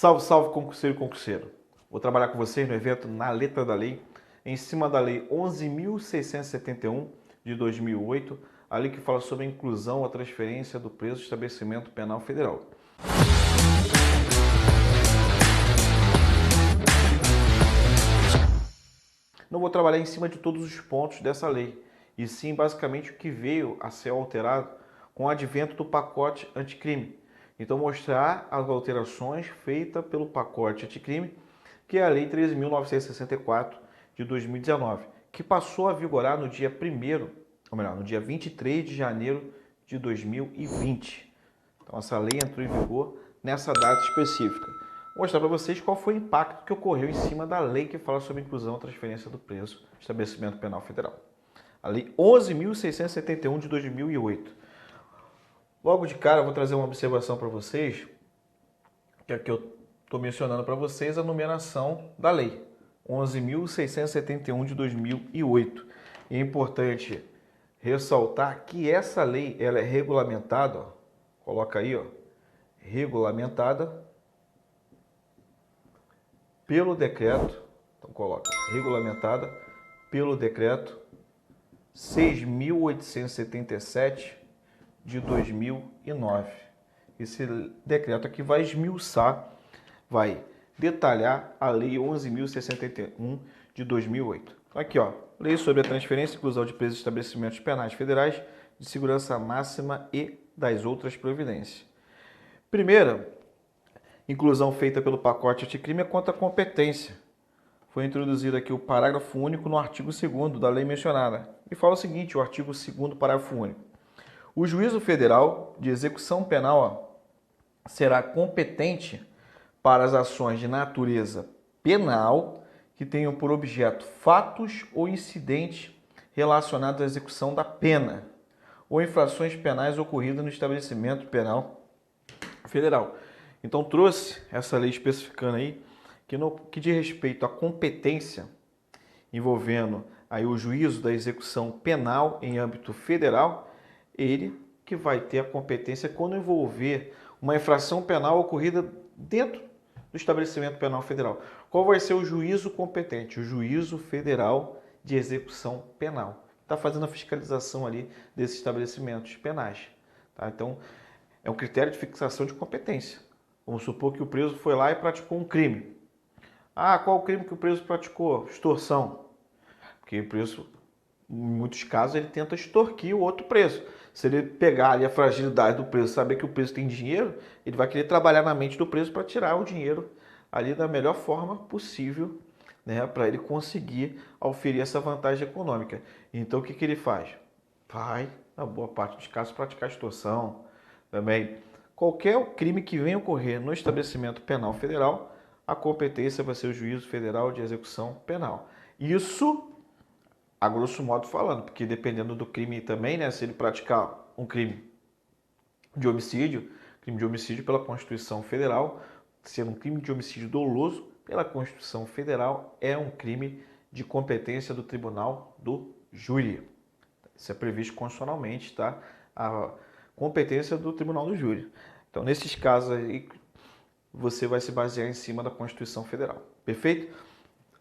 Salve, salve, concurseiro e concurseiro. Vou trabalhar com vocês no evento Na Letra da Lei, em cima da Lei 11.671 de 2008, a lei que fala sobre a inclusão ou transferência do preso do estabelecimento penal federal. Não vou trabalhar em cima de todos os pontos dessa lei, e sim basicamente o que veio a ser alterado com o advento do pacote anticrime. Então, mostrar as alterações feitas pelo pacote anticrime, que é a Lei 13.964 de 2019, que passou a vigorar no dia 1º, ou melhor, no dia 23 de janeiro de 2020. Então, essa lei entrou em vigor nessa data específica. Vou mostrar para vocês qual foi o impacto que ocorreu em cima da lei que fala sobre inclusão e transferência do preso do estabelecimento penal federal. A Lei 11.671 de 2008. Logo de cara, eu vou trazer uma observação para vocês, que é que eu estou mencionando para vocês a numeração da lei, 11.671 de 2008. E é importante ressaltar que essa lei ela é regulamentada, ó, coloca aí, ó, regulamentada pelo decreto, então coloca, regulamentada pelo decreto 6.877 de 2009. Esse decreto aqui vai esmiuçar, vai detalhar a Lei 11.061 de 2008. Aqui, ó, Lei sobre a transferência e inclusão de presos em estabelecimentos penais federais de segurança máxima e das outras providências. Primeira inclusão feita pelo pacote anticrime é quanto à competência. Foi introduzido aqui o parágrafo único no artigo 2º da lei mencionada. E fala o seguinte, o artigo 2º, parágrafo único. O juízo federal de execução penal será competente para as ações de natureza penal que tenham por objeto fatos ou incidentes relacionados à execução da pena ou infrações penais ocorridas no estabelecimento penal federal. Então trouxe essa lei especificando aí que no que diz respeito à competência envolvendo aí o juízo da execução penal em âmbito federal, ele que vai ter a competência quando envolver uma infração penal ocorrida dentro do estabelecimento penal federal. Qual vai ser o juízo competente? O juízo federal de execução penal. Está fazendo a fiscalização ali desses estabelecimentos penais. Tá? Então, é um critério de fixação de competência. Vamos supor que o preso foi lá e praticou um crime. Ah, qual o crime que o preso praticou? Extorsão. Porque o preso, em muitos casos, ele tenta extorquir o outro preso. Se ele pegar ali a fragilidade do preso, saber que o preso tem dinheiro, ele vai querer trabalhar na mente do preso para tirar o dinheiro ali da melhor forma possível, né, para ele conseguir oferir essa vantagem econômica. Então, o que ele faz? Vai, na boa parte dos casos, praticar extorsão também. Qualquer crime que venha ocorrer no estabelecimento penal federal, a competência vai ser o Juízo Federal de Execução Penal. Isso, a grosso modo falando, porque dependendo do crime também, né, se ele praticar um crime de homicídio pela Constituição Federal, sendo um crime de homicídio doloso, pela Constituição Federal, é um crime de competência do Tribunal do Júri. Isso é previsto constitucionalmente, tá? A competência do Tribunal do Júri. Então, nesses casos aí, você vai se basear em cima da Constituição Federal. Perfeito?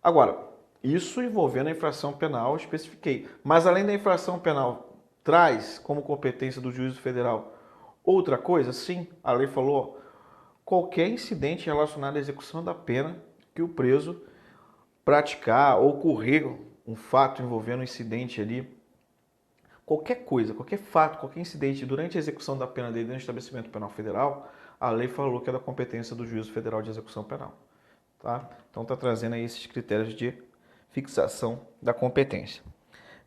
Agora, isso envolvendo a infração penal, eu especifiquei. Mas além da infração penal, traz como competência do juízo federal outra coisa? Sim, a lei falou qualquer incidente relacionado à execução da pena que o preso praticar ou ocorrer um fato envolvendo um incidente ali, qualquer coisa, qualquer fato, qualquer incidente durante a execução da pena dele dentro do estabelecimento penal federal, a lei falou que é da competência do Juízo Federal de Execução Penal. Tá? Então está trazendo aí esses critérios de fixação da competência.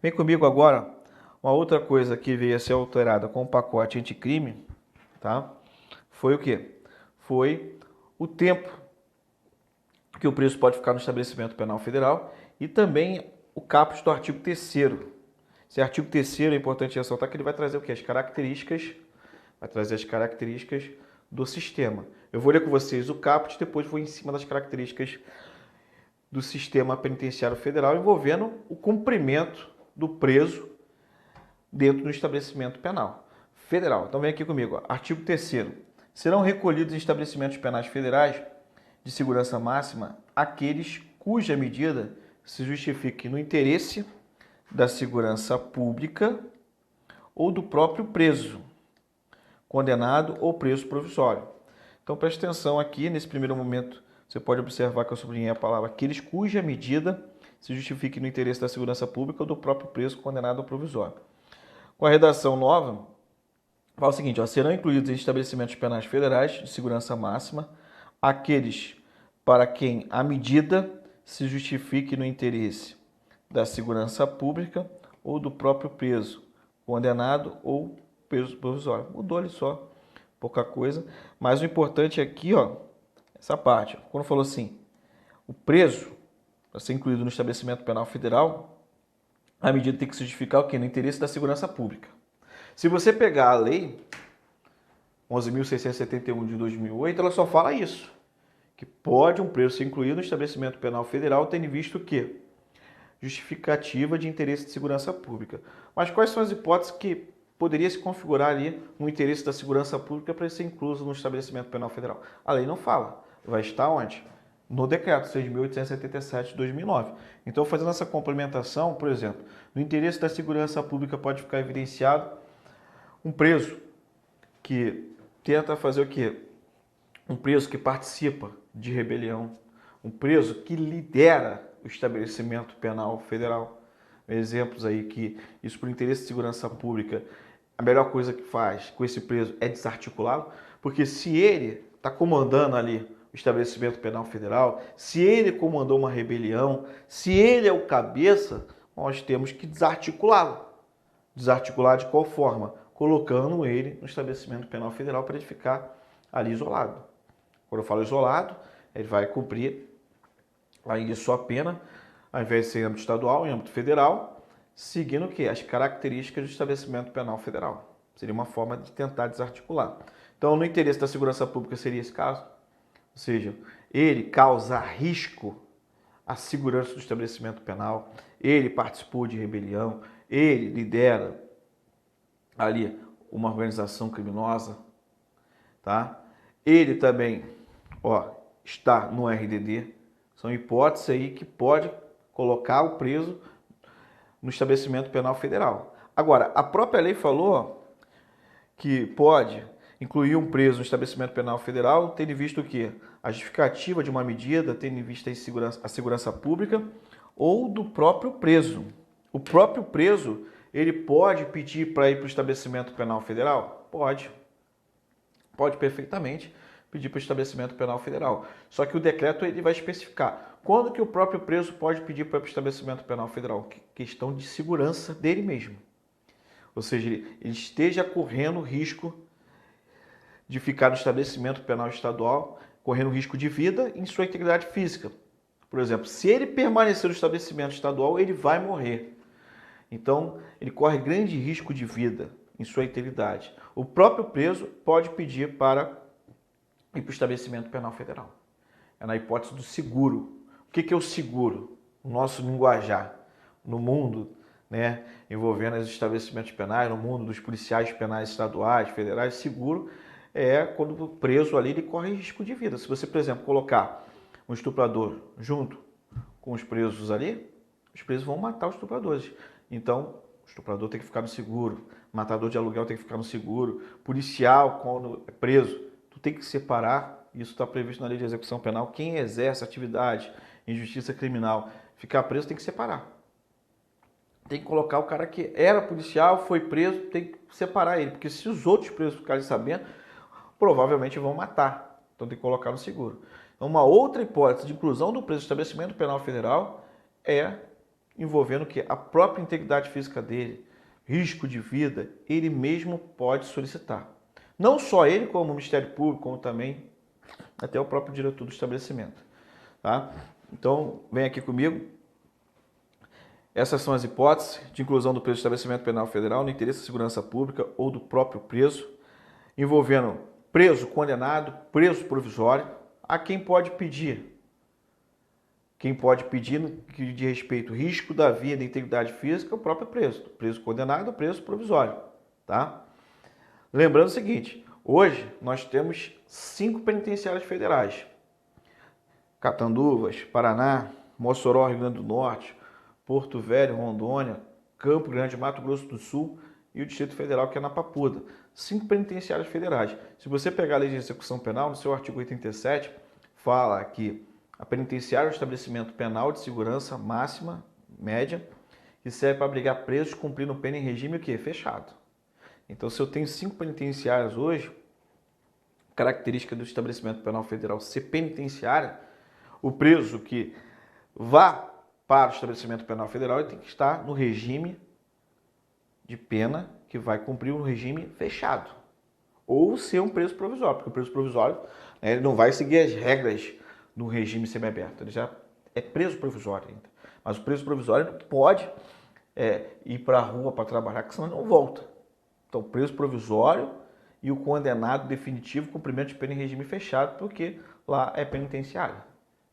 Vem comigo agora uma outra coisa que veio a ser alterada com o pacote anticrime, tá? Foi o quê? Foi o tempo que o preso pode ficar no estabelecimento penal federal e também o caput do artigo 3º. Esse artigo 3º é importante ressaltar que ele vai trazer o quê? As características, vai trazer as características do sistema. Eu vou ler com vocês o caput, depois vou em cima das características do sistema penitenciário federal envolvendo o cumprimento do preso dentro do estabelecimento penal federal. Então vem aqui comigo, ó. Artigo 3º. Serão recolhidos em estabelecimentos penais federais de segurança máxima aqueles cuja medida se justifique no interesse da segurança pública ou do próprio preso, condenado ou preso provisório. Então preste atenção aqui, nesse primeiro momento, você pode observar que eu sublinhei a palavra aqueles cuja medida se justifique no interesse da segurança pública ou do próprio preso, condenado ou provisório. Com a redação nova, fala o seguinte, ó, serão incluídos em estabelecimentos penais federais de segurança máxima aqueles para quem a medida se justifique no interesse da segurança pública ou do próprio preso, condenado ou preso provisório. Mudou ali só, pouca coisa. Mas o importante aqui, ó, essa parte, quando falou assim, o preso, para ser incluído no estabelecimento penal federal, a medida tem que se justificar o quê? No interesse da segurança pública. Se você pegar a lei 11.671 de 2008, ela só fala isso, que pode um preso ser incluído no estabelecimento penal federal, tendo visto o quê? Justificativa de interesse de segurança pública. Mas quais são as hipóteses que poderia se configurar ali no interesse da segurança pública para ser incluso no estabelecimento penal federal? A lei não fala. Vai estar onde? No decreto 6.877 de 2009. Então, fazendo essa complementação, por exemplo, no interesse da segurança pública pode ficar evidenciado um preso que tenta fazer o quê? Um preso que participa de rebelião, um preso que lidera o estabelecimento penal federal. Exemplos aí que isso por interesse de segurança pública, a melhor coisa que faz com esse preso é desarticulá-lo, porque se ele está comandando ali o estabelecimento penal federal, se ele comandou uma rebelião, se ele é o cabeça, nós temos que desarticulá-lo. Desarticular de qual forma? Colocando ele no estabelecimento penal federal para ele ficar ali isolado. Quando eu falo isolado, ele vai cumprir aí sua pena, ao invés de ser em âmbito estadual, em âmbito federal, seguindo o quê? As características do estabelecimento penal federal. Seria uma forma de tentar desarticular. Então, no interesse da segurança pública seria esse caso. Ou seja, ele causa risco à segurança do estabelecimento penal, ele participou de rebelião, ele lidera ali uma organização criminosa, tá? Ele também, ó, está no RDD. São hipóteses aí que pode colocar o preso no estabelecimento penal federal. Agora, a própria lei falou que pode incluir um preso no estabelecimento penal federal, tendo em vista o quê? A justificativa de uma medida, tendo em vista a segurança pública ou do próprio preso. O próprio preso, ele pode pedir para ir para o estabelecimento penal federal? Pode. Pode perfeitamente pedir para o estabelecimento penal federal. Só que o decreto ele vai especificar quando que o próprio preso pode pedir para o estabelecimento penal federal. Questão de segurança dele mesmo. Ou seja, ele esteja correndo risco de ficar no estabelecimento penal estadual, correndo risco de vida em sua integridade física. Por exemplo, se ele permanecer no estabelecimento estadual, ele vai morrer. Então, ele corre grande risco de vida em sua integridade. O próprio preso pode pedir para ir para o estabelecimento penal federal. É na hipótese do seguro. O que é o seguro? O nosso linguajar. No mundo, né, envolvendo os estabelecimentos penais, no mundo dos policiais penais estaduais, federais, seguro é quando o preso ali ele corre risco de vida. Se você, por exemplo, colocar um estuprador junto com os presos ali, os presos vão matar os estupradores. Então, o estuprador tem que ficar no seguro, matador de aluguel tem que ficar no seguro, policial, quando é preso, tu tem que separar, isso está previsto na Lei de Execução Penal, quem exerce atividade em justiça criminal, ficar preso tem que separar. Tem que colocar o cara que era policial, foi preso, tem que separar ele, porque se os outros presos ficarem sabendo, provavelmente vão matar. Então tem que colocar no seguro. Então, uma outra hipótese de inclusão do preso no estabelecimento penal federal é envolvendo que a própria integridade física dele, risco de vida, ele mesmo pode solicitar. Não só ele, como o Ministério Público, como também até o próprio diretor do estabelecimento. Tá? Então, vem aqui comigo. Essas são as hipóteses de inclusão do preso no estabelecimento penal federal no interesse da segurança pública ou do próprio preso, envolvendo preso condenado, preso provisório, a quem pode pedir. Quem pode pedir no que diz respeito ao risco da vida e integridade física é o próprio preso. Preso condenado, preso provisório. Tá? Lembrando o seguinte, hoje nós temos 5 penitenciárias federais. Catanduvas, Paraná, Mossoró, Rio Grande do Norte, Porto Velho, Rondônia, Campo Grande, Mato Grosso do Sul e o Distrito Federal, que é na Papuda. 5 penitenciários federais. Se você pegar a lei de execução penal, no seu artigo 87, fala que a penitenciária é o estabelecimento penal de segurança máxima, média, que serve para abrigar presos cumprindo pena em regime o quê? Fechado. Então, se eu tenho 5 penitenciários hoje, característica do estabelecimento penal federal ser penitenciária, o preso que vá para o estabelecimento penal federal ele tem que estar no regime de pena que vai cumprir um regime fechado. Ou ser um preso provisório, porque o preso provisório ele não vai seguir as regras do regime semiaberto, ele já é preso provisório ainda. Mas o preso provisório não pode ir para a rua para trabalhar, porque senão ele não volta. Então, o preso provisório e o condenado definitivo, cumprimento de pena em regime fechado, porque lá é penitenciário.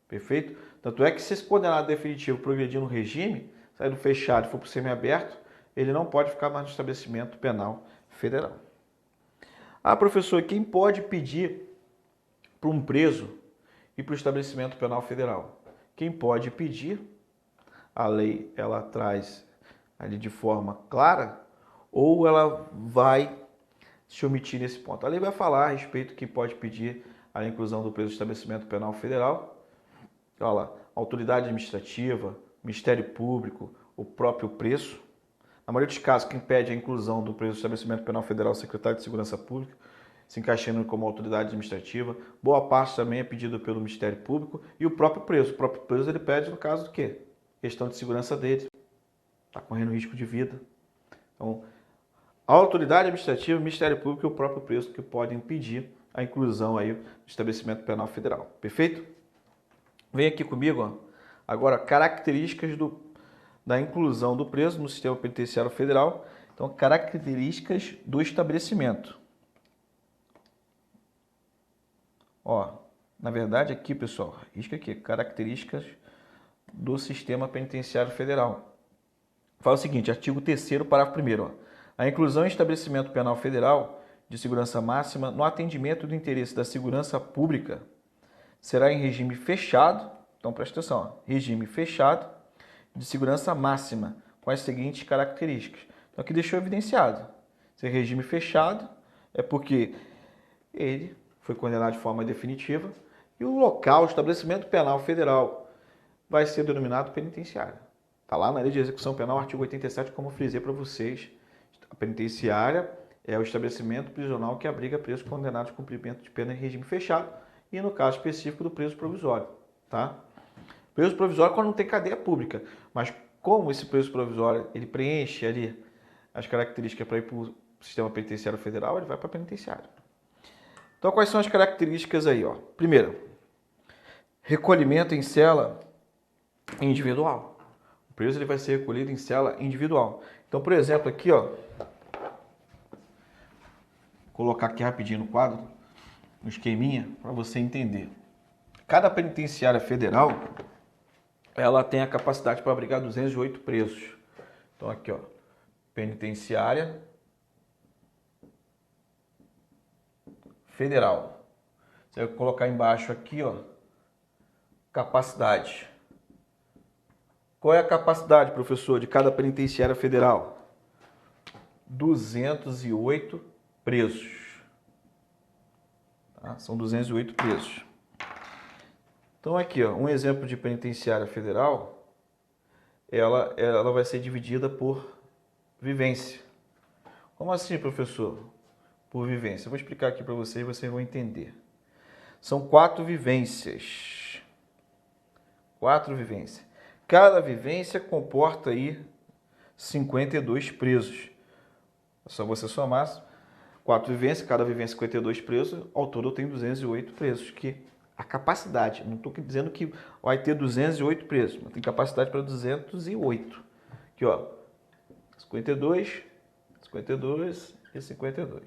Perfeito? Tanto é que se esse condenado definitivo progredir no regime, sair do fechado e for para o semiaberto, ele não pode ficar mais no estabelecimento penal federal. Ah, professor, quem pode pedir para um preso ir para o estabelecimento penal federal? Quem pode pedir, a lei ela traz ali de forma clara, ou ela vai se omitir nesse ponto. A lei vai falar a respeito de quem pode pedir a inclusão do preso no estabelecimento penal federal. Olha lá, autoridade administrativa, Ministério Público, o próprio preso. Na maioria dos casos, quem pede a inclusão do preso no estabelecimento penal federal é o secretário de Segurança Pública, se encaixando como autoridade administrativa. Boa parte também é pedido pelo Ministério Público e o próprio preso. O próprio preso ele pede no caso do quê? Questão de segurança dele. Está correndo risco de vida. Então, a autoridade administrativa, o Ministério Público e o próprio preso que podem pedir a inclusão aí do estabelecimento penal federal. Perfeito? Vem aqui comigo, ó. Agora, características da inclusão do preso no sistema penitenciário federal. Então, características do estabelecimento. Ó, na verdade aqui, pessoal, risca aqui, características do sistema penitenciário federal. Fala o seguinte, artigo 3º, parágrafo 1º, ó. A inclusão em estabelecimento penal federal de segurança máxima no atendimento do interesse da segurança pública será em regime fechado, então presta atenção, ó, regime fechado de segurança máxima, com as seguintes características. Então aqui deixou evidenciado, se é regime fechado é porque ele foi condenado de forma definitiva e o local, o estabelecimento penal federal vai ser denominado penitenciário. Está lá na Lei de Execução Penal, artigo 87, como eu frisei para vocês. A penitenciária é o estabelecimento prisional que abriga presos condenados de cumprimento de pena em regime fechado e no caso específico do preso provisório. Tá? Preso provisório quando não tem cadeia pública, mas como esse preso provisório ele preenche ali as características para ir para o sistema penitenciário federal, ele vai para a penitenciária. Então, quais são as características aí? Ó? Primeiro, recolhimento em cela individual. O preso ele vai ser recolhido em cela individual. Então, por exemplo, aqui, ó, vou colocar aqui rapidinho no quadro, no esqueminha, para você entender. Cada penitenciária federal, ela tem a capacidade para abrigar 208 presos. Então, aqui, ó, penitenciária federal. Você vai colocar embaixo aqui, ó, capacidade. Qual é a capacidade, professor, de cada penitenciária federal? 208 presos. Tá? São 208 presos. Então aqui, ó, um exemplo de penitenciária federal, ela vai ser dividida por vivência. Como assim, professor? Por vivência. Eu vou explicar aqui para vocês e vocês vão entender. São 4 vivências. 4 vivências. Cada vivência comporta aí 52 presos. É só você somar 4 vivências, cada vivência 52 presos, ao todo eu tenho 208 presos, que a capacidade, não estou dizendo que vai ter 208 presos, mas tem capacidade para 208. Aqui, ó, 52, 52 e 52.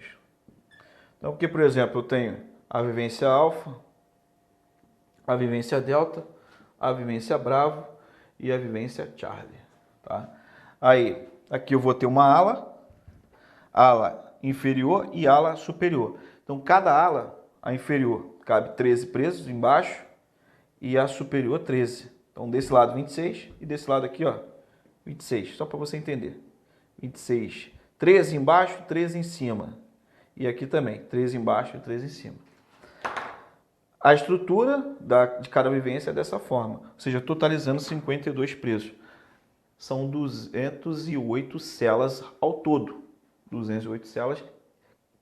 Então, aqui, por exemplo, eu tenho a vivência alfa, a vivência delta, a vivência bravo e a vivência Charlie. Tá? Aí, aqui eu vou ter uma ala inferior e ala superior. Então, cada ala, a inferior, cabe 13 presos embaixo e a superior 13. Então, desse lado 26 e desse lado aqui, ó, 26. Só para você entender. 26. 13 embaixo, 13 em cima. E aqui também, 13 embaixo e 13 em cima. A estrutura de cada vivência é dessa forma. Ou seja, totalizando 52 presos. São 208 celas ao todo. 208 celas,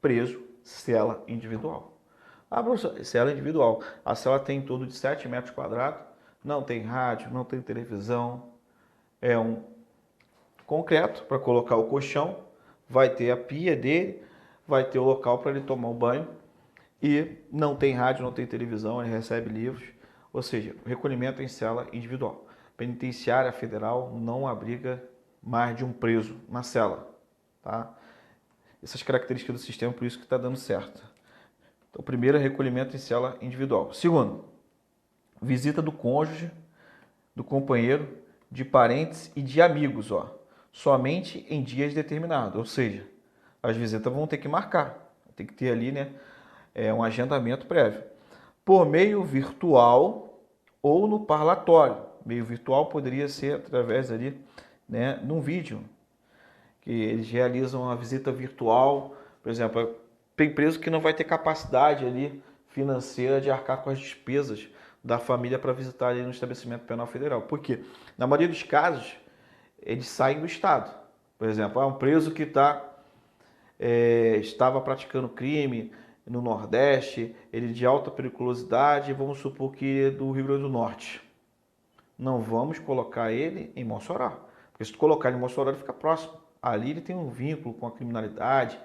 preso, cela individual. Ah, professor, cela individual. A cela tem em torno de 7 metros quadrados. Não tem rádio, não tem televisão. É um concreto para colocar o colchão. Vai ter a pia dele. Vai ter o local para ele tomar um banho. E não tem rádio, não tem televisão, ele recebe livros. Ou seja, recolhimento em cela individual. Penitenciária Federal não abriga mais de um preso na cela. Tá? Essas características do sistema, por isso que está dando certo. Então, primeiro é recolhimento em cela individual. Segundo, visita do cônjuge, do companheiro, de parentes e de amigos, ó, somente em dias determinados. Ou seja, as visitas vão ter que marcar. Tem que ter ali, né, um agendamento prévio. Por meio virtual ou no parlatório. Meio virtual poderia ser através ali, né, num vídeo, que eles realizam uma visita virtual. Por exemplo, tem preso que não vai ter capacidade ali financeira de arcar com as despesas da família para visitar ali no estabelecimento penal federal. Por quê? Na maioria dos casos, eles saem do estado. Por exemplo, um preso que estava praticando crime no Nordeste, ele de alta periculosidade, vamos supor que é do Rio Grande do Norte. Não vamos colocar ele em Mossoró, porque se tu colocar ele em Mossoró, ele fica próximo. Ali ele tem um vínculo com a criminalidade.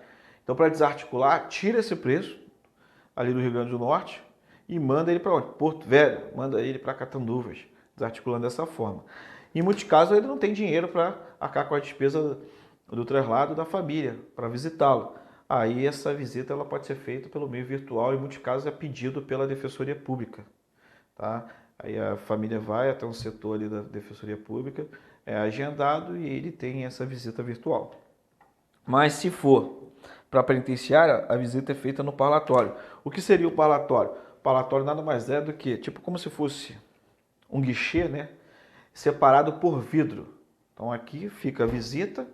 Então, para desarticular, tira esse preso ali do Rio Grande do Norte e manda ele para onde? Porto Velho, manda ele para Catanduvas, desarticulando dessa forma. Em muitos casos, ele não tem dinheiro para arcar com a despesa do traslado da família, para visitá-lo. Aí essa visita ela pode ser feita pelo meio virtual e em muitos casos é pedido pela Defensoria Pública. Tá? Aí a família vai até um setor ali da Defensoria Pública, é agendado e ele tem essa visita virtual. Mas se for para a penitenciária, a visita é feita no parlatório. O que seria o parlatório? O parlatório nada mais é do que, tipo como se fosse um guichê, né? Separado por vidro. Então aqui fica a visita,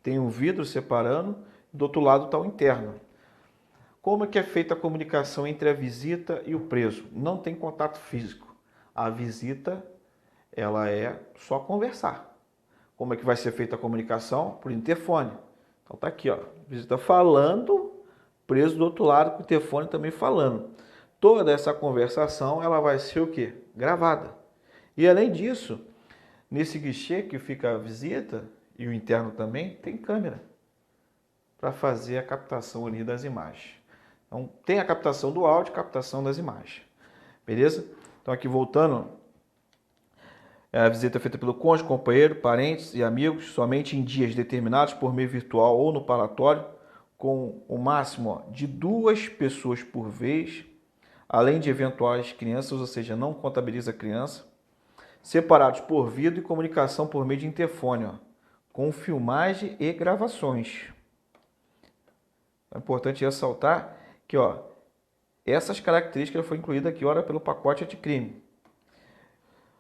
tem um vidro separando, do outro lado está o interno. Como é que é feita a comunicação entre a visita e o preso? Não tem contato físico. A visita, ela é só conversar. Como é que vai ser feita a comunicação? Por interfone. Então tá aqui, ó, visita falando, preso do outro lado com o interfone também falando. Toda essa conversação, ela vai ser o quê? Gravada. E além disso, nesse guichê que fica a visita, e o interno também, tem câmera para fazer a captação ali das imagens. Então, tem a captação do áudio, captação das imagens. Beleza? Então, aqui voltando, a visita é feita pelo cônjuge, companheiro, parentes e amigos, somente em dias determinados por meio virtual ou no parlatório, com o máximo de 2 pessoas por vez, além de eventuais crianças, ou seja, não contabiliza a criança, separados por vídeo e comunicação por meio de interfone, ó, com filmagem e gravações. É importante ressaltar que, ó, essas características foram incluídas aqui, ora, pelo pacote anticrime.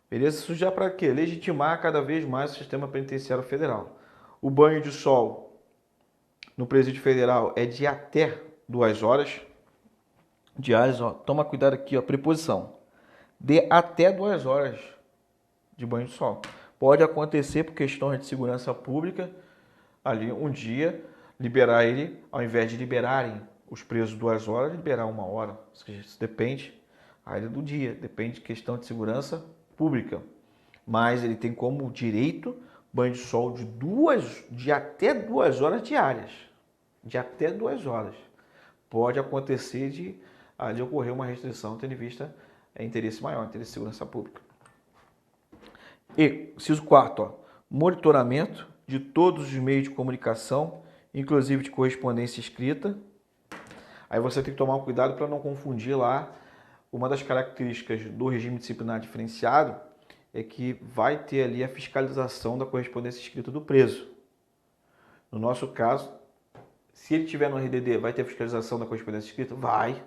Beleza? Isso já para quê? Legitimar cada vez mais o sistema penitenciário federal. O banho de sol no presídio federal é de até 2 horas diárias. Ó. Toma cuidado aqui, ó, preposição. De até 2 horas de banho de sol. Pode acontecer por questões de segurança pública, ali um dia, liberar ele, ao invés de liberarem os presos 2 horas, liberar 1 hora. Isso depende aí do dia, depende de questão de segurança pública. Mas ele tem como direito banho de sol de até 2 horas diárias. De até 2 horas. Pode acontecer de ali ocorrer uma restrição, tendo em vista interesse maior, interesse de segurança pública. E, inciso 4, ó, monitoramento de todos os meios de comunicação, inclusive de correspondência escrita. Aí você tem que tomar cuidado para não confundir lá. Uma das características do regime disciplinar diferenciado é que vai ter ali a fiscalização da correspondência escrita do preso. No nosso caso, se ele estiver no RDD, vai ter fiscalização da correspondência escrita? Vai.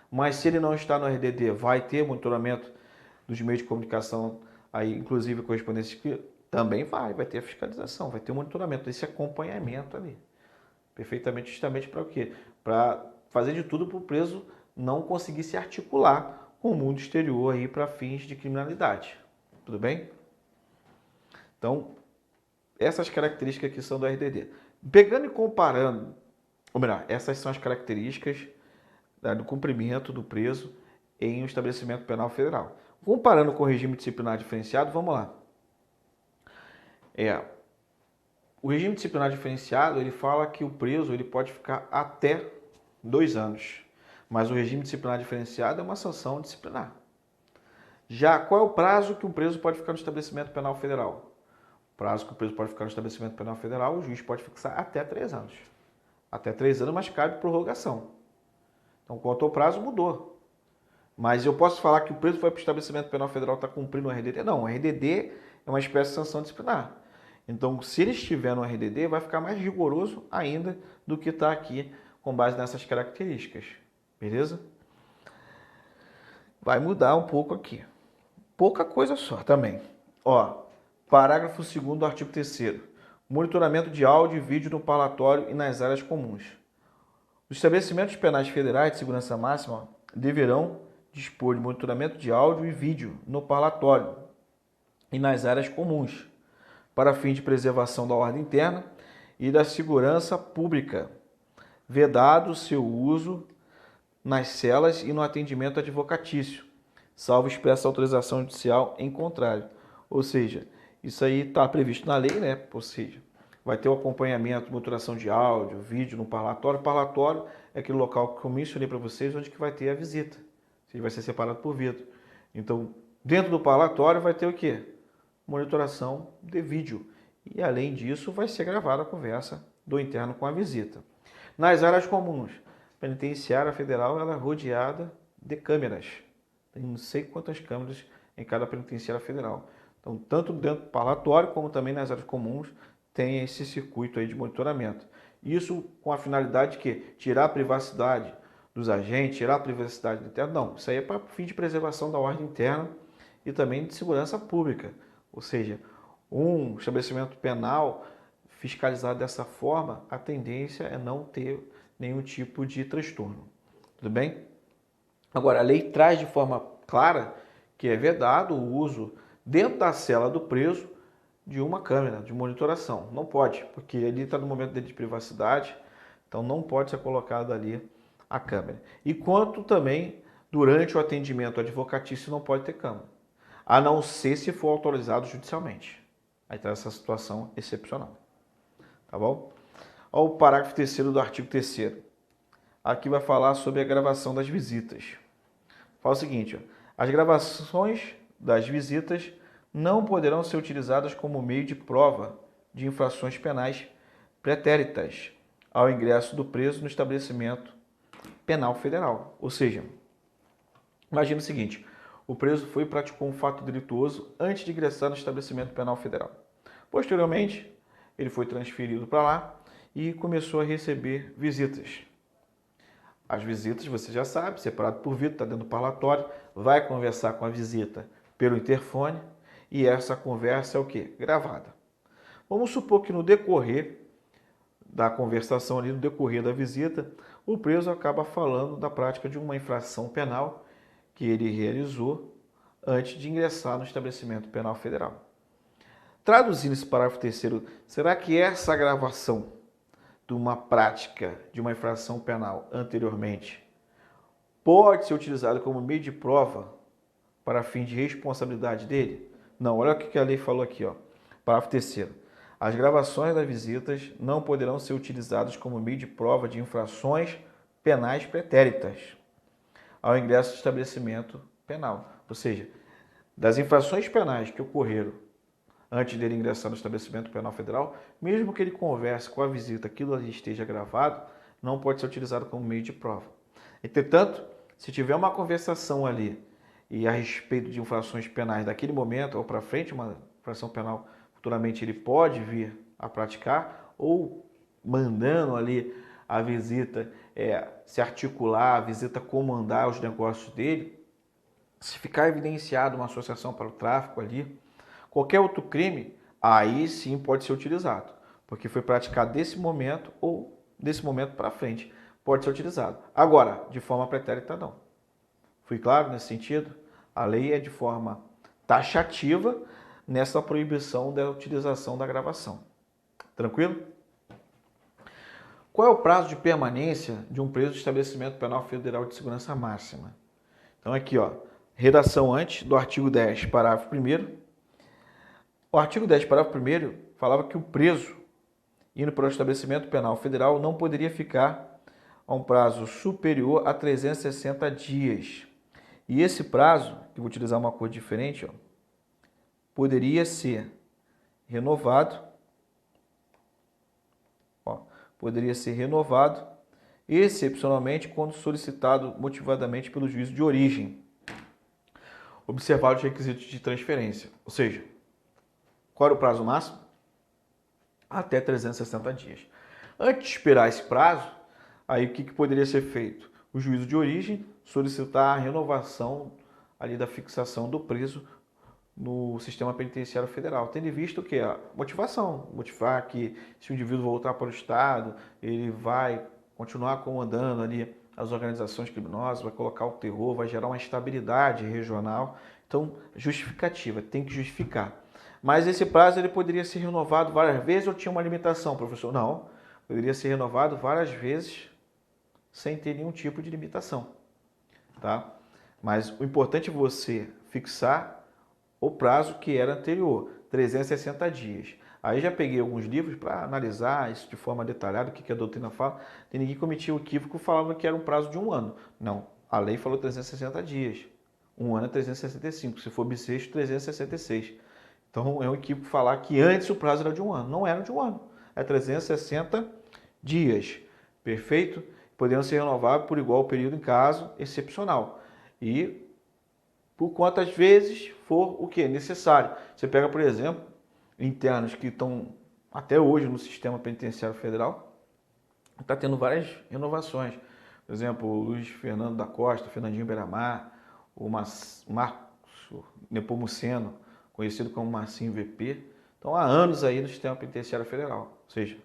Mas se ele não está no RDD, vai ter monitoramento dos meios de comunicação, aí, inclusive correspondência escrita, também vai ter a fiscalização, vai ter o monitoramento, esse acompanhamento ali. Perfeitamente, justamente para o quê? Para fazer de tudo para o preso não conseguir se articular com o mundo exterior aí para fins de criminalidade. Tudo bem? Então, essas características aqui são do RDD. Pegando e comparando, ou melhor, essas são as características do cumprimento do preso em um estabelecimento penal federal. Comparando com o regime disciplinar diferenciado, vamos lá. O regime disciplinar diferenciado, ele fala que o preso ele pode ficar até 2 anos. Mas o regime disciplinar diferenciado é uma sanção disciplinar. Já qual é o prazo que o preso pode ficar no estabelecimento penal federal? O prazo que o preso pode ficar no estabelecimento penal federal, o juiz pode fixar até 3 anos. Até 3 anos, mas cabe prorrogação. Então, quanto ao prazo, mudou. Mas eu posso falar que o preso foi para o estabelecimento penal federal está cumprindo o RDD? Não, o RDD é uma espécie de sanção disciplinar. Então, se ele estiver no RDD, vai ficar mais rigoroso ainda do que está aqui com base nessas características. Beleza? Vai mudar um pouco aqui. Pouca coisa só também. Ó, parágrafo 2º do artigo 3º. Monitoramento de áudio e vídeo no parlatório e nas áreas comuns. Os estabelecimentos penais federais de segurança máxima deverão dispor de monitoramento de áudio e vídeo no parlatório e nas áreas comuns, para fim de preservação da ordem interna e da segurança pública, vedado seu uso nas celas e no atendimento advocatício, salvo expressa autorização judicial em contrário. Ou seja, isso aí está previsto na lei, né? Ou seja, vai ter o acompanhamento, monitoração de áudio, vídeo no parlatório. O parlatório é aquele local que eu mencionei para vocês, onde que vai ter a visita. Ele vai ser separado por vidro. Então, dentro do parlatório vai ter o quê? Monitoração de vídeo. E, além disso, vai ser gravada a conversa do interno com a visita. Nas áreas comuns, a penitenciária federal ela é rodeada de câmeras. Tem não sei quantas câmeras em cada penitenciária federal. Então, tanto dentro do parlatório, como também nas áreas comuns, tem esse circuito aí de monitoramento. Isso com a finalidade de quê? Tirar a privacidade dos agentes, tirar a privacidade do interno. Não, isso aí é para fim de preservação da ordem interna e também de segurança pública. Ou seja, um estabelecimento penal fiscalizado dessa forma, a tendência é não ter nenhum tipo de transtorno. Tudo bem? Agora, a lei traz de forma clara que é vedado o uso dentro da cela do preso de uma câmera de monitoração. Não pode, porque ali está no momento dele de privacidade, então não pode ser colocado ali a câmera. E quanto também, durante o atendimento advocatício, não pode ter câmera, a não ser se for autorizado judicialmente. Aí está essa situação excepcional. Tá bom? Olha o parágrafo 3º do artigo 3º. Aqui vai falar sobre a gravação das visitas. Fala o seguinte, ó, as gravações das visitas não poderão ser utilizadas como meio de prova de infrações penais pretéritas ao ingresso do preso no estabelecimento penal federal. Ou seja, imagina o seguinte, o preso foi e praticou um fato delituoso antes de ingressar no estabelecimento penal federal. Posteriormente, ele foi transferido para lá e começou a receber visitas. As visitas, você já sabe, separado por vidro, está dentro do parlatório, vai conversar com a visita pelo interfone e essa conversa é o quê? Gravada. Vamos supor que no decorrer da conversação ali, no decorrer da visita, o preso acaba falando da prática de uma infração penal que ele realizou antes de ingressar no estabelecimento penal federal. Traduzindo esse parágrafo 3º, será que essa gravação de uma prática de uma infração penal anteriormente pode ser utilizada como meio de prova para fim de responsabilidade dele? Não, olha o que a lei falou aqui, ó. Parágrafo 3º. As gravações das visitas não poderão ser utilizadas como meio de prova de infrações penais pretéritas ao ingresso do estabelecimento penal. Ou seja, das infrações penais que ocorreram antes dele ingressar no estabelecimento penal federal, mesmo que ele converse com a visita, aquilo ali esteja gravado, não pode ser utilizado como meio de prova. Entretanto, se tiver uma conversação ali e a respeito de infrações penais daquele momento ou para frente, uma infração penal futuramente ele pode vir a praticar, ou mandando ali a visita se articular, a visita comandar os negócios dele, Se ficar evidenciado uma associação para o tráfico ali, qualquer outro crime, aí sim pode ser utilizado, porque foi praticado desse momento ou desse momento para frente, pode ser utilizado. Agora, de forma pretérita, não. Fui claro nesse sentido? A lei é de forma taxativa nessa proibição da utilização da gravação. Tranquilo? Qual é o prazo de permanência de um preso de estabelecimento penal federal de segurança máxima? Então aqui, ó, redação antes do artigo 10, parágrafo 1º. O artigo 10, parágrafo 1º, falava que o preso indo para o estabelecimento penal federal não poderia ficar a um prazo superior a 360 dias. E esse prazo, que eu vou utilizar uma cor diferente, ó, poderia ser renovado, poderia ser renovado excepcionalmente quando solicitado motivadamente pelo juízo de origem, observados os requisitos de transferência. Ou seja, qual era o prazo máximo? Até 360 dias. Antes de esperar esse prazo, aí o que poderia ser feito? O juízo de origem solicitar a renovação ali da fixação do preso no sistema penitenciário federal, tendo visto que a motivação, motivar que se o indivíduo voltar para o Estado, ele vai continuar comandando ali as organizações criminosas, vai colocar o terror, vai gerar uma instabilidade regional. Então, justificativa, tem que justificar. Mas esse prazo ele poderia ser renovado várias vezes ou tinha uma limitação, professor? Não, poderia ser renovado várias vezes sem ter nenhum tipo de limitação, tá? Mas o importante é você fixar o prazo que era anterior, 360 dias. Aí já peguei alguns livros para analisar isso de forma detalhada, o que a doutrina fala. Tem ninguém cometia o equívoco falando que era um prazo de 1 ano. Não, a lei falou 360 dias. 1 ano é 365, se for bissexto, 366. Então é um equívoco falar que antes o prazo era de 1 ano. Não era de 1 ano, é 360 dias. Perfeito? Podendo ser renovados por igual período em caso excepcional. E por quantas vezes for o que? Necessário. Você pega, por exemplo, internos que estão até hoje no sistema penitenciário federal, está tendo várias renovações. Por exemplo, o Luiz Fernando da Costa, Fernandinho Beiramar, o Marcos Nepomuceno, conhecido como Marcinho VP, estão há anos aí no sistema penitenciário federal. Ou seja,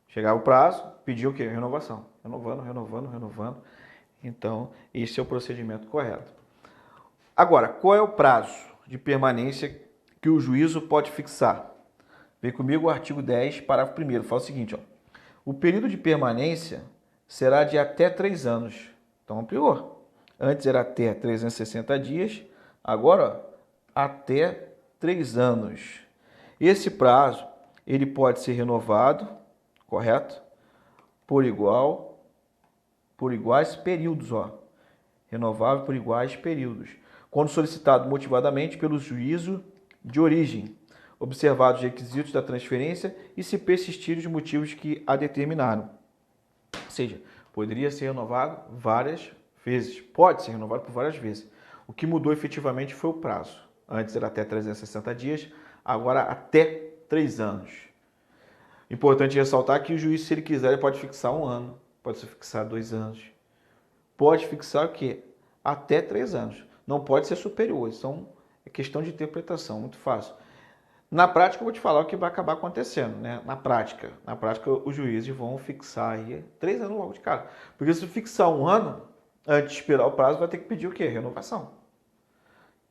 chegava o prazo, pediu o quê? Renovação. Renovando. Então, esse é o procedimento correto. Agora, qual é o prazo de permanência que o juízo pode fixar? Vem comigo o artigo 10, parágrafo 1º. Fala o seguinte, ó. O período de permanência será de até 3 anos. Então, ampliou. Antes era até 360 dias, agora, ó, até 3 anos. Esse prazo, ele pode ser renovado, correto? Por iguais períodos, ó. Renovável por iguais períodos. Quando solicitado motivadamente pelo juízo de origem, observados os requisitos da transferência e se persistirem os motivos que a determinaram. Ou seja, poderia ser renovado várias vezes, pode ser renovado por várias vezes. O que mudou efetivamente foi o prazo. Antes era até 360 dias, agora até 3 anos. Importante ressaltar que o juiz, se ele quiser, ele pode fixar 1 ano, pode fixar 2 anos. Pode fixar o quê? Até 3 anos. Não pode ser superior. Então, é questão de interpretação, muito fácil. Na prática, eu vou te falar o que vai acabar acontecendo, né? Na prática, os juízes vão fixar aí 3 anos logo de cara. Porque se fixar 1 ano, antes de esperar o prazo, vai ter que pedir o quê? Renovação.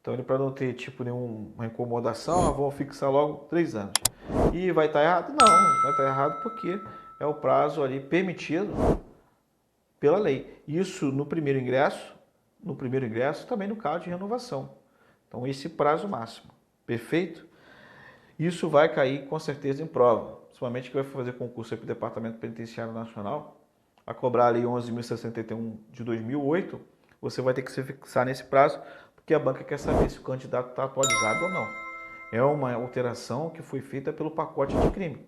Então, ele para não ter tipo nenhuma incomodação, vão fixar logo 3 anos. E vai estar errado? Não, vai estar errado porque é o prazo ali permitido pela lei. Isso no primeiro ingresso, também no caso de renovação. Então, esse prazo máximo. Perfeito? Isso vai cair com certeza em prova. Principalmente que vai fazer concurso para o Departamento Penitenciário Nacional, a cobrar a Lei 11.061 de 2008, você vai ter que se fixar nesse prazo, porque a banca quer saber se o candidato está atualizado ou não. É uma alteração que foi feita pelo pacote de crime.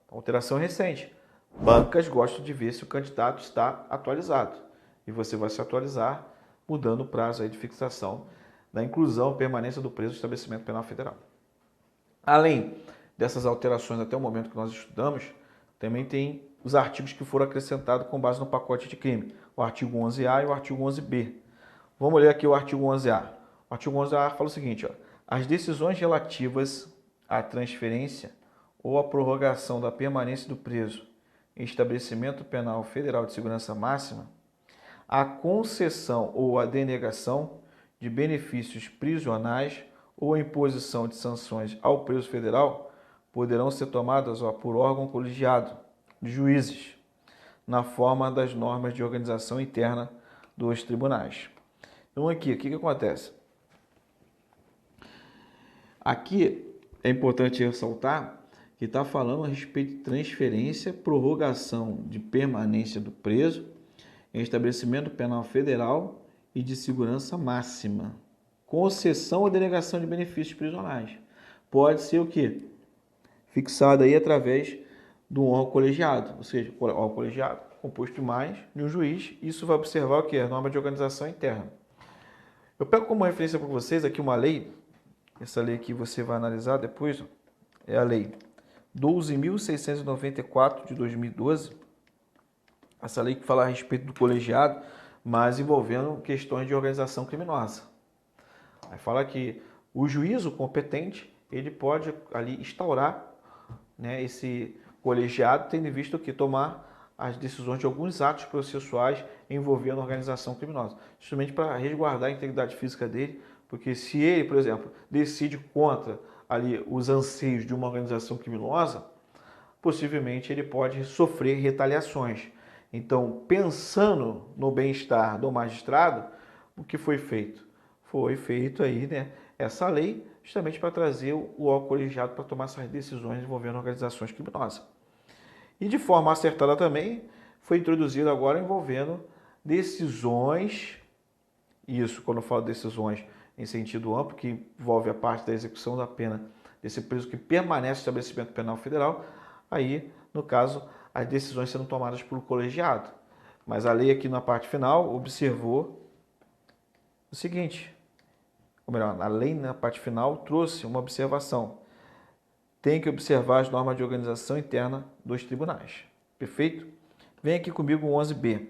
Alteração recente. Bancas gostam de ver se o candidato está atualizado. E você vai se atualizar mudando o prazo aí de fixação da inclusão e permanência do preso no estabelecimento penal federal. Além dessas alterações até o momento que nós estudamos, também tem os artigos que foram acrescentados com base no pacote de crime. O artigo 11A e o artigo 11B. Vamos ler aqui o artigo 11A. O artigo 11A fala o seguinte, ó, as decisões relativas à transferência ou à prorrogação da permanência do preso em estabelecimento penal federal de segurança máxima, a concessão ou a denegação de benefícios prisionais ou a imposição de sanções ao preso federal poderão ser tomadas por órgão colegiado de juízes, na forma das normas de organização interna dos tribunais. Então aqui, o que acontece? Aqui é importante ressaltar que está falando a respeito de transferência, prorrogação de permanência do preso em estabelecimento penal federal e de segurança máxima, concessão ou denegação de benefícios prisionais. Pode ser o quê? Fixado aí através do órgão colegiado, ou seja, o órgão colegiado composto de mais de um juiz. Isso vai observar o que? A norma de organização interna. Eu pego como referência para vocês aqui uma lei, essa lei que você vai analisar depois, é a lei 12.694 de 2012, essa lei que fala a respeito do colegiado, mas envolvendo questões de organização criminosa. Aí fala que o juízo competente, ele pode ali instaurar, né, esse colegiado, tendo em vista que tomar as decisões de alguns atos processuais envolvendo organização criminosa, justamente para resguardar a integridade física dele, porque se ele, por exemplo, decide contra ali os anseios de uma organização criminosa, possivelmente ele pode sofrer retaliações. Então, pensando no bem-estar do magistrado, o que foi feito? Foi feito aí, né, essa lei justamente para trazer o órgão colegiado para tomar essas decisões envolvendo organizações criminosas. E de forma acertada também foi introduzido agora envolvendo decisões, isso quando eu falo decisões em sentido amplo, que envolve a parte da execução da pena desse preso que permanece no estabelecimento penal federal, aí, no caso, as decisões sendo tomadas pelo colegiado. Mas a lei aqui na parte final observou o seguinte, ou melhor, a lei na parte final trouxe uma observação. Tem que observar as normas de organização interna dos tribunais. Perfeito? Vem aqui comigo o 11B.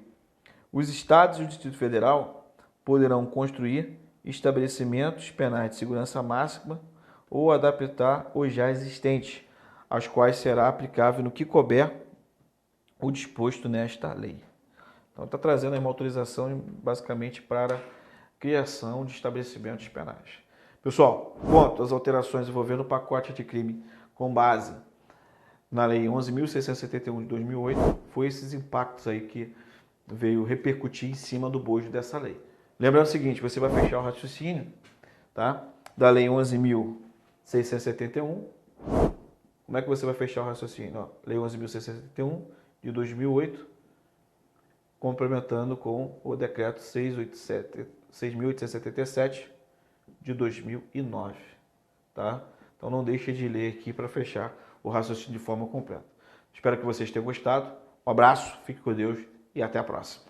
Os estados e o Distrito Federal poderão construir estabelecimentos penais de segurança máxima ou adaptar os já existentes, aos quais será aplicável no que couber o disposto nesta lei. Então está trazendo aí uma autorização basicamente para a criação de estabelecimentos penais. Pessoal, quanto às alterações envolvendo o pacote anticrime com base na Lei 11.671 de 2008, foi esses impactos aí que veio repercutir em cima do bojo dessa lei. Lembrando o seguinte, você vai fechar o raciocínio, tá? Da Lei 11.671. Como é que você vai fechar o raciocínio? Ó, Lei 11.671 de 2008, complementando com o Decreto 6.877 de 2009, tá? Então não deixe de ler aqui para fechar o raciocínio de forma completa. Espero que vocês tenham gostado. Um abraço, fique com Deus e até a próxima.